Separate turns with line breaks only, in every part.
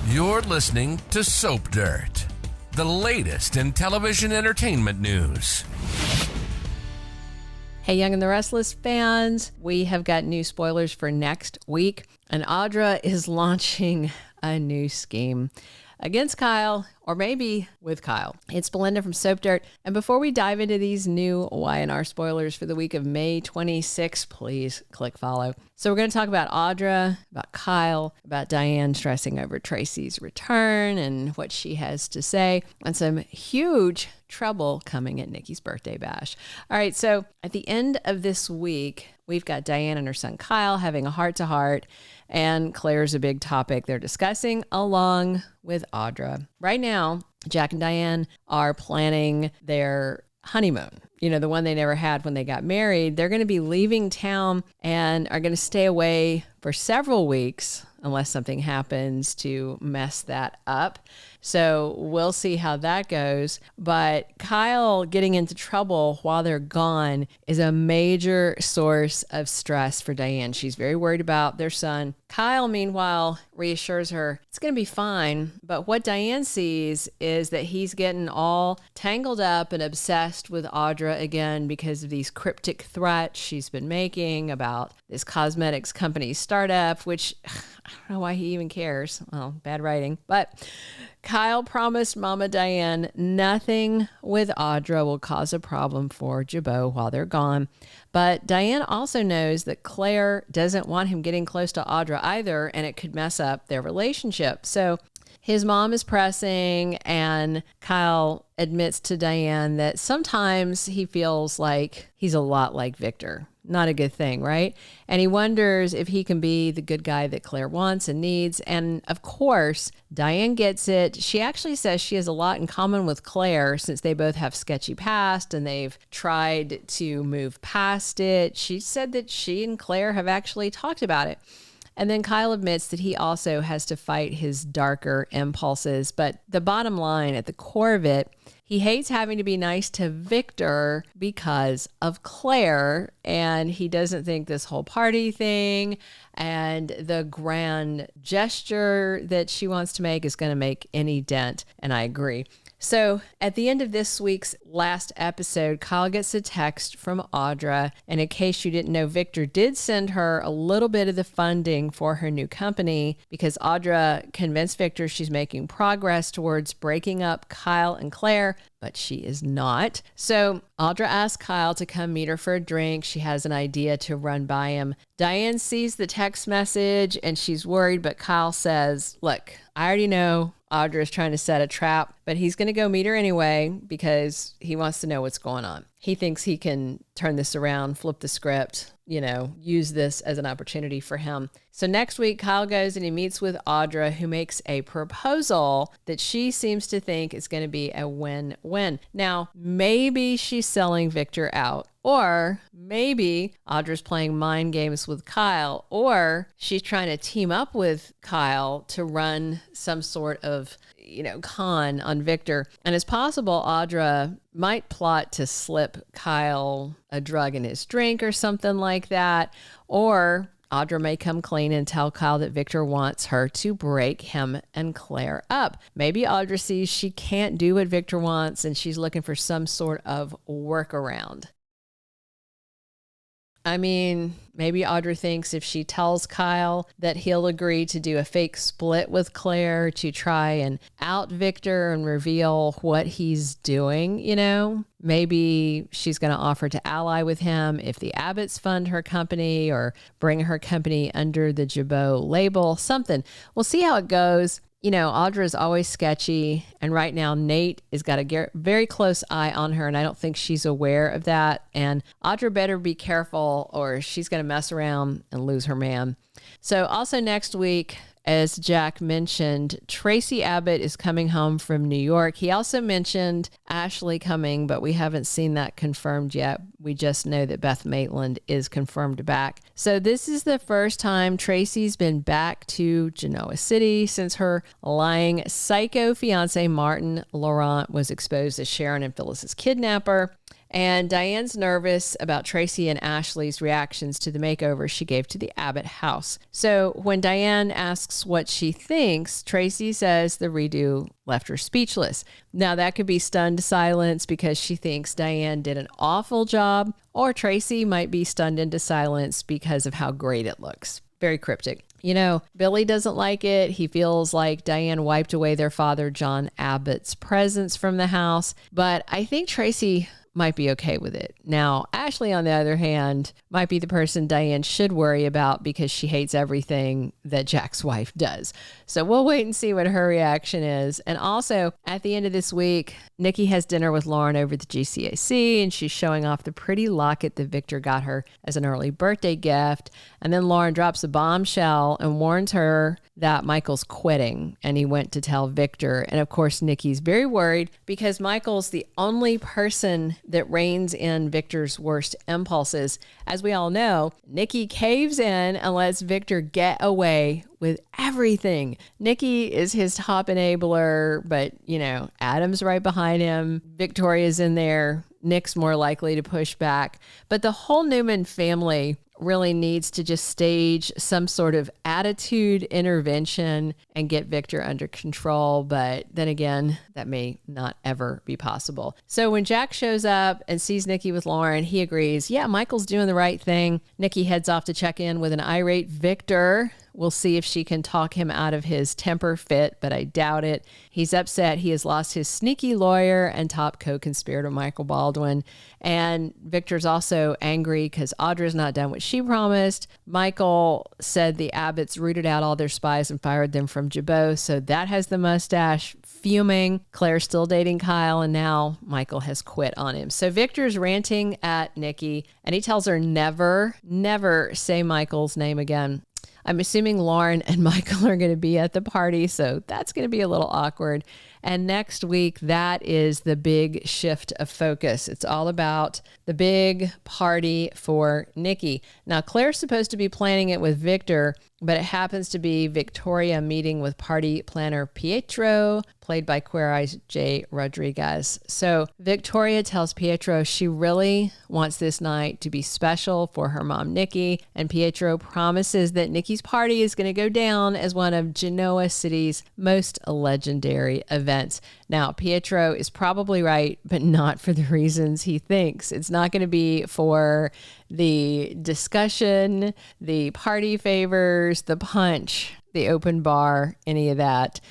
You're listening to Soap Dirt, the latest in television entertainment news.
Hey, Young and the Restless fans, we have got new spoilers for next week, and Audra is launching a new scheme against Kyle, or maybe with Kyle. It's Belinda from Soap Dirt, and before we dive into these new Y&R spoilers for the week of May 26th, please click follow. So we're going to talk about Audra, about Kyle, about Diane stressing over Tracy's return and what she has to say, and some huge trouble coming at Nikki's birthday bash. All right, so at the end of this week, we've got Diane and her son Kyle having a heart-to-heart, and Claire's a big topic they're discussing along with Audra. Right now, Jack and Diane are planning their honeymoon. You know, the one they never had when they got married. They're going to be leaving town and are going to stay away for several weeks unless something happens to mess that up. So we'll see how that goes. But Kyle getting into trouble while they're gone is a major source of stress for Diane. She's very worried about their son. Kyle, meanwhile, reassures her it's going to be fine. But what Diane sees is that he's getting all tangled up and obsessed with Audra again because of these cryptic threats she's been making about this cosmetics company startup, which I don't know why he even cares. Well, bad writing. But Kyle promised Mama Diane nothing with Audra will cause a problem for Jabot while they're gone. But Diane also knows that Claire doesn't want him getting close to Audra either, and it could mess up their relationship. So his mom is pressing, and Kyle admits to Diane that sometimes he feels like he's a lot like Victor. Not a good thing, right? And he wonders if he can be the good guy that Claire wants and needs. And of course, Diane gets it. She actually says she has a lot in common with Claire since they both have sketchy past and they've tried to move past it. She said that she and Claire have actually talked about it. And then Kyle admits that he also has to fight his darker impulses. But the bottom line, at the core of it, he hates having to be nice to Victor because of Claire, and he doesn't think this whole party thing and the grand gesture that she wants to make is going to make any dent, and I agree. So at the end of this week's last episode, Kyle gets a text from Audra. And in case you didn't know, Victor did send her a little bit of the funding for her new company because Audra convinced Victor she's making progress towards breaking up Kyle and Claire, but she is not. So Audra asks Kyle to come meet her for a drink. She has an idea to run by him. Diane sees the text message and she's worried, but Kyle says, look, I already know Audra is trying to set a trap, but he's going to go meet her anyway because he wants to know what's going on. He thinks he can turn this around, flip the script, use this as an opportunity for him. So next week, Kyle goes and he meets with Audra, who makes a proposal that she seems to think is going to be a win-win. Now, maybe she's selling Victor out, or maybe Audra's playing mind games with Kyle, or she's trying to team up with Kyle to run some sort of con on Victor. And it's possible Audra might plot to slip Kyle a drug in his drink or something like that. Or Audra may come clean and tell Kyle that Victor wants her to break him and Claire up. Maybe Audra sees she can't do what Victor wants and she's looking for some sort of workaround. I mean, maybe Audra thinks if she tells Kyle that he'll agree to do a fake split with Claire to try and out Victor and reveal what he's doing, maybe she's going to offer to ally with him if the Abbotts fund her company or bring her company under the Jabot label, something. We'll see how it goes. Audra is always sketchy, and right now Nate has got a very close eye on her, and I don't think she's aware of that. And Audra better be careful, or she's going to mess around and lose her man. So also next week, as Jack mentioned, Tracy Abbott is coming home from New York. He also mentioned Ashley coming, but we haven't seen that confirmed yet. We just know that Beth Maitland is confirmed back. So this is the first time Tracy's been back to Genoa City since her lying psycho fiance Martin Laurent was exposed as Sharon and Phyllis's kidnapper. And Diane's nervous about Tracy and Ashley's reactions to the makeover she gave to the Abbott house. So when Diane asks what she thinks, Tracy says the redo left her speechless. Now that could be stunned silence because she thinks Diane did an awful job, or Tracy might be stunned into silence because of how great it looks. Very cryptic. You know, Billy doesn't like it. He feels like Diane wiped away their father, John Abbott's presence from the house. But I think Tracy might be okay with it. Now, Ashley, on the other hand, might be the person Diane should worry about because she hates everything that Jack's wife does. So we'll wait and see what her reaction is. And also, at the end of this week, Nikki has dinner with Lauren over at the GCAC, and she's showing off the pretty locket that Victor got her as an early birthday gift. And then Lauren drops a bombshell and warns her that Michael's quitting, and he went to tell Victor. And of course, Nikki's very worried because Michael's the only person that reins in Victor's worst impulses. As we all know, Nikki caves in and lets Victor get away with everything. Nikki is his top enabler, but, you know, Adam's right behind him. Victoria's in there. Nick's more likely to push back. But the whole Newman family really needs to just stage some sort of attitude intervention and get Victor under control. But then again, that may not ever be possible. So when Jack shows up and sees Nikki with Lauren, he agrees, yeah, Michael's doing the right thing. Nikki heads off to check in with an irate Victor. We'll see if she can talk him out of his temper fit, but I doubt it. He's upset. He has lost his sneaky lawyer and top co-conspirator, Michael Baldwin. And Victor's also angry because Audra's not done what she promised. Michael said the Abbotts rooted out all their spies and fired them from Jabot, so that has the mustache fuming. Claire's still dating Kyle, and now Michael has quit on him. So Victor's ranting at Nikki, and he tells her never say Michael's name again. I'm assuming Lauren and Michael are going to be at the party, so that's going to be a little awkward. And next week, that is the big shift of focus. It's all about the big party for Nikki. Now, Claire's supposed to be planning it with Victor, but it happens to be Victoria meeting with party planner Pietro, played by Queer Eye's Jay Rodriguez. So Victoria tells Pietro she really wants this night to be special for her mom, Nikki, and Pietro promises that Nikki's party is going to go down as one of Genoa City's most legendary events. Now, Pietro is probably right, but not for the reasons he thinks. It's not going to be for the discussion, the party favors, the punch, the open bar, any of that.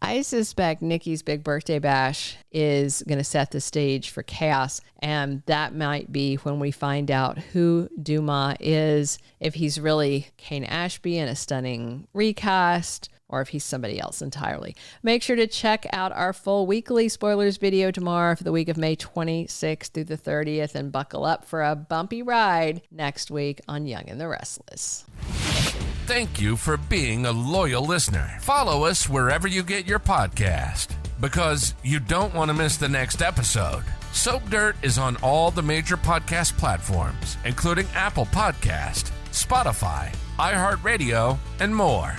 I suspect Nikki's big birthday bash is going to set the stage for chaos, and that might be when we find out who Dumas is, if he's really Kane Ashby in a stunning recast, or if he's somebody else entirely. Make sure to check out our full weekly spoilers video tomorrow for the week of May 26th through the 30th, and buckle up for a bumpy ride next week on Young and the Restless.
Thank you for being a loyal listener. Follow us wherever you get your podcast, because you don't want to miss the next episode. Soap Dirt is on all the major podcast platforms, including Apple Podcast, Spotify, iHeartRadio, and more.